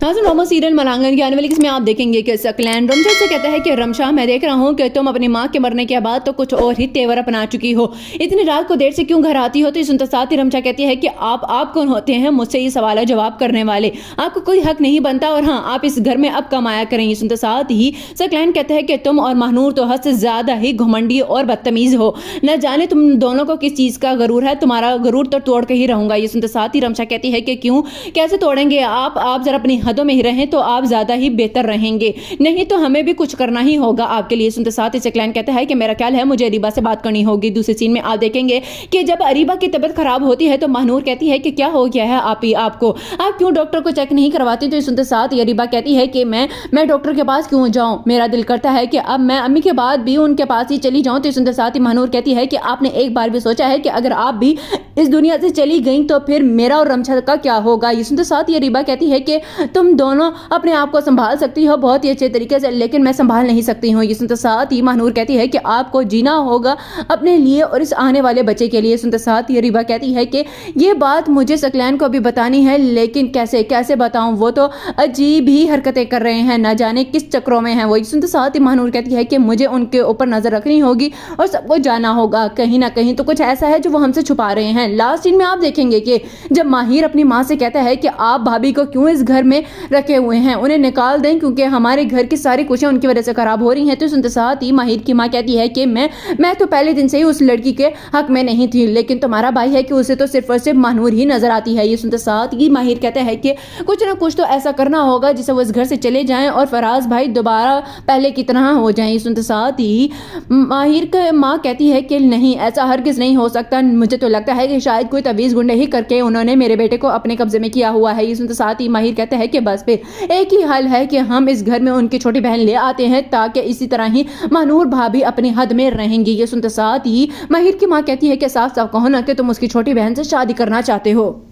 नाज़रीन, रोमो सीरियल मलांगन की आने वाली किस्में आप देखेंगे कि सकलैन रमशा से कहता है कि रमशा, मैं देख रहा हूँ कि तुम अपनी माँ के मरने के बाद तो कुछ और ही तेवर अपना चुकी हो। इतनी रात को देर से क्यों घर आती हो? तो सुनते साथ ही रमशा कहती है कि आप कौन होते हैं मुझसे ये सवाल जवाब करने वाले? आपको कोई हक नहीं बनता और हाँ, आप इस घर में अब कमाया करेंगे। सुनते साथ ही सकलैन कहते हैं कि तुम और महानूर तो हद से ज्यादा ही घमंडी और बदतमीज हो। न जाने तुम दोनों को किस चीज का गरूर है, तुम्हारा गरूर तो तोड़ के ही रहूंगा। ये सुनते साथ ही रमशा कहती है कि क्यों, कैसे तोड़ेंगे आप जरा अपनी हदों में ही रहें तो आप ज्यादा ही बेहतर रहेंगे, नहीं तो हमें भी कुछ करना ही होगा आपके लिए। सुनते साथ ही सकलैन कहता है कि मेरा ख्याल है मुझे अरीबा से बात करनी होगी। दूसरे सीन में आप देखेंगे कि जब अरीबा की तबीयत खराब होती है तो महानूर कहती है कि क्या हो गया है आपको, आप क्यों डॉक्टर को चेक नहीं करवाती? तो सुनते साथ ही अरीबा कहती है कि मैं डॉक्टर के पास क्यों जाऊं, मेरा दिल करता है कि अब मैं अम्मी के बाद भी उनके पास ही चली जाऊं। तो सुनते साथ ही महानूर कहती है कि आपने एक बार भी सोचा है कि अगर आप भी इस दुनिया से चली गई तो फिर मेरा और रमशा का क्या होगा? ये सुनते साथ ही अरीबा कहती है कि तुम दोनों अपने आप को संभाल सकती हो बहुत ही अच्छे तरीके से, लेकिन मैं संभाल नहीं सकती हूँ। ये सुनते साथ ही महानूर कहती है कि आपको जीना होगा अपने लिए और इस आने वाले बच्चे के लिए। सुनते साथ ही अरीबा कहती है कि ये बात मुझे सकलैन को भी बतानी है, लेकिन कैसे बताऊं, वो तो अजीब ही हरकतें कर रहे हैं, न जाने किस चक्रों में हैं वो। सुनते साथ ही महानूर कहती है कि मुझे उनके ऊपर नजर रखनी होगी और सबको जाना होगा, कहीं ना कहीं तो कुछ ऐसा है जो वो हमसे छुपा रहे हैं। लास्ट सीन में आप देखेंगे कि जब माहिर अपनी माँ से कहता है कि आप भाभी को क्यों इस घर में रखे हुए हैं, उन्हें निकाल दें क्योंकि हमारे घर की सारी खुशियां उनकी वजह से खराब हो रही हैं। तो सुनते साथ ही माहिर की माँ कहती है कि मैं तो पहले दिन से ही उस लड़की के हक में नहीं थी, लेकिन तुम्हारा भाई है कि उसे तो सिर्फ और सिर्फ महानूर ही नजर आती है। ये सुनते साथ ही माहिर कहता है कि कुछ ना कुछ तो ऐसा करना होगा जिससे वो इस घर से चले जाएं और फराज भाई दोबारा पहले की तरह हो जाएं। सुनते साथ ही माहिर की माँ कहती है कि नहीं, ऐसा हरगिज नहीं हो सकता, मुझे तो लगता है कि शायद कोई तवीज़ गुंडे ही करके उन्होंने मेरे बेटे को अपने कब्जे में किया हुआ है। ये सुनते साथ ही माहिर कहता है कि बस फिर एक ही हल है कि हम इस घर में उनकी छोटी बहन ले आते हैं ताकि इसी तरह ही महानूर भाभी अपनी हद में रहेंगी। ये सुनते साथ ही माहिर की माँ कहती है कि साफ साफ कहो ना कि तुम उसकी छोटी बहन से शादी करना चाहते हो।